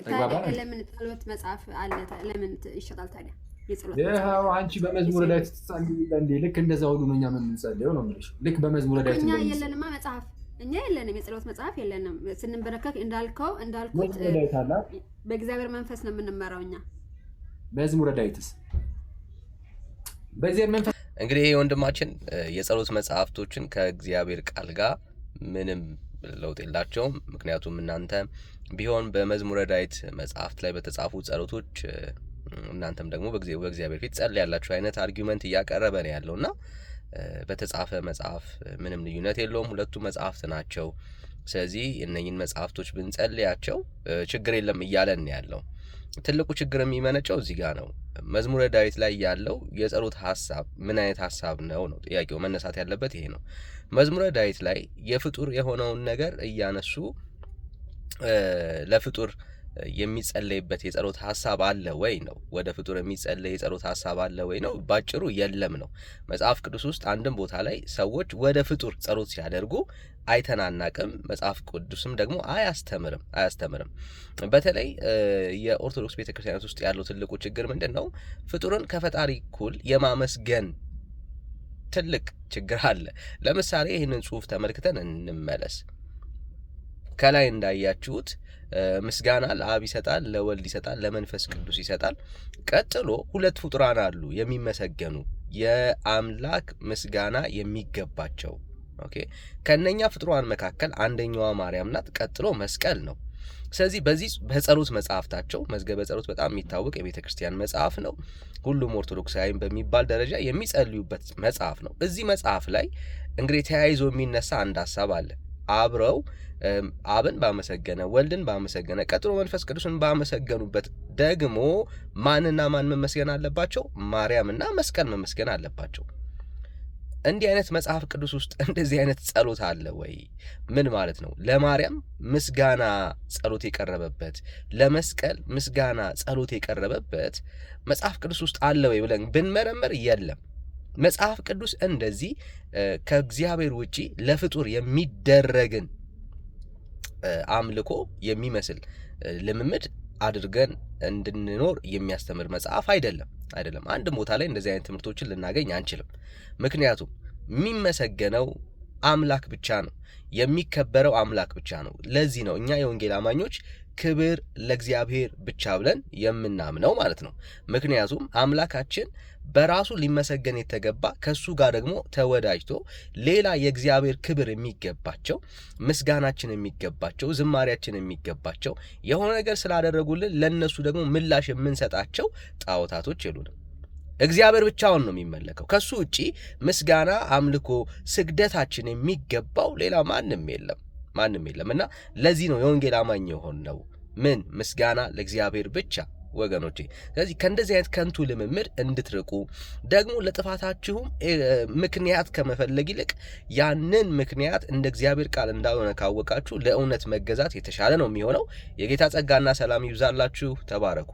ተግባባን። ለምን ጸሎት መጽሐፍ አለ? ለምን ይሸጣል ታዲያ? የጸሎት መጽሐፍ ይኸው አንቺ በመዝሙረ ዳዊት ትጸልይ እንዴ? ልክ እንደዛ ሁሉ ነው እኛ የምንጸልየው ነው የምልሽ። ልክ በመዝሙረ ዳዊት እኛ የለንማ መጽሐፍ፣ እኛ የለንም፣ የጸሎት መጽሐፍ የለንም። ስንበረከክ እንዳልኩት በእግዚአብሔር መንፈስ ነው የምንመራው እኛ። መዝሙረ ዳዊትስ በዚህ መንፈስ እንግዲህ ይሄ ወንድማችን የጸሎት መጽሐፍቶችን ከእግዚአብሔር ቃል ጋር ምንም ለውጥ የላቸውም። ምክንያቱም እናንተ ቢሆን በመዝሙረ ዳዊት መጽሐፍት ላይ በተጻፉ ጸሎቶች እናንተም ደግሞ በእግዚአብሔር ፊት ጸልያላችሁ አይነት አርጊውመንት እያቀረበ ነው ያለውና በተጻፈ መጽሐፍ ምንም ልዩነት የለውም። ሁለቱ መጽሐፍት ናቸው። ስለዚህ እነኝን መጽሐፍቶች ብንጸልያቸው ችግር የለም እያለን ያለው። ትልቁ ችግር የሚመነጨው እዚህ ጋር ነው። መዝሙረ ዳዊት ላይ ያለው የጸሎት ሐሳብ ምን አይነት ሐሳብ ነው ነው ጥያቄው። መነሳት ያለበት ይሄ ነው። መዝሙረ ዳዊት ላይ የፍጡር የሆነውን ነገር እያነሱ ለፍጡር የሚጸለይበት የጸሎት ሐሳብ አለ ወይ ነው። ወደ ፍጡር የሚጸለይ የጸሎት ሐሳብ አለ ወይ ነው። ባጭሩ የለም ነው። መጽሐፍ ቅዱስ ውስጥ አንድም ቦታ ላይ ሰዎች ወደ ፍጡር ጸሎት ሲያደርጉ አይተናናቅም። መጽሐፍ ቅዱስም ደግሞ አያስተምርም። በተለይ የኦርቶዶክስ ቤተክርስቲያናት ውስጥ ያለው ትልቁ ችግር ምንድነው? ፍጡርን ከፈጣሪ እኩል የማመስገን ትልቅ ችግር አለ። ለምሳሌ ይህንን ጽሑፍ ተመልክተን እንመለስ። ከላይ እንዳያችሁት ምስጋና ለአብ ይሰጣል፣ ለወልድ ይሰጣል፣ ለመንፈስ ቅዱስ ይሰጣል። ቀጥሎ ሁለት ፍጡራን አሉ የሚመሰገኑ የአምላክ ምስጋና የሚገባቸው። ኦኬ፣ ከነኛ ፍጡራን መካከል አንደኛዋ ማርያም ናት። ቀጥሎ መስቀል ነው። ስለዚህ በዚህ በጸሎት መጽሐፍታቸው መዝገበ ጸሎት በጣም የሚታወቅ የቤተ ክርስቲያን መጽሐፍ ነው። ሁሉም ኦርቶዶክሳዊም በሚባል ደረጃ የሚጸልዩበት መጽሐፍ ነው። እዚህ መጽሐፍ ላይ እንግዲህ ተያይዞ የሚነሳ አንድ ሐሳብ አለ። አብረው አብን ባመሰገነ ወልድን ባመሰገነ ቀጥሎ መንፈስ ቅዱስን ባመሰገኑበት ደግሞ ማንና ማን መመስገን አለባቸው? ማርያምና መስቀል መመስገን አለባቸው። እንዲህ አይነት መጽሐፍ ቅዱስ ውስጥ እንደዚህ አይነት ጸሎት አለ ወይ? ምን ማለት ነው? ለማርያም ምስጋና ጸሎት የቀረበበት ለመስቀል ምስጋና ጸሎት የቀረበበት መጽሐፍ ቅዱስ ውስጥ አለ ወይ ብለን ብንመረምር የለም። መጽሐፍ ቅዱስ እንደዚህ ከእግዚአብሔር ውጪ ለፍጡር የሚደረግን አምልኮ የሚመስል ልምምድ አድርገን እንድንኖር የሚያስተምር መጽሐፍ አይደለም። አንድ ቦታ ላይ እንደዚህ አይነት ትምህርቶችን ልናገኝ አንችልም። ምክንያቱም የሚመሰገነው አምላክ ብቻ ነው፣ የሚከበረው አምላክ ብቻ ነው። ለዚህ ነው እኛ የወንጌል አማኞች ክብር ለእግዚአብሔር ብቻ ብለን የምናምነው ማለት ነው። ምክንያቱም አምላካችን በራሱ ሊመሰገን የተገባ ከሱ ጋር ደግሞ ተወዳጅቶ ሌላ የእግዚአብሔር ክብር የሚገባቸው ምስጋናችን የሚገባቸው ዝማሪያችን የሚገባቸው የሆነ ነገር ስላደረጉልን ለነሱ ደግሞ ምላሽ የምንሰጣቸው ጣዖታቶች የሉንም። እግዚአብሔር ብቻውን ነው የሚመለከው። ከሱ ውጪ ምስጋና፣ አምልኮ፣ ስግደታችን የሚገባው ሌላ ማንም የለም እና ለዚህ ነው የወንጌል አማኝ የሆነው ምን ምስጋና ለእግዚአብሔር ብቻ ወገኖቼ። ስለዚህ ከእንደዚህ አይነት ከንቱ ልምምድ እንድትርቁ ደግሞ ለጥፋታችሁም ምክንያት ከመፈለግ ይልቅ ያንን ምክንያት እንደ እግዚአብሔር ቃል እንዳልሆነ ካወቃችሁ ለእውነት መገዛት የተሻለ ነው የሚሆነው። የጌታ ጸጋና ሰላም ይብዛላችሁ። ተባረኩ።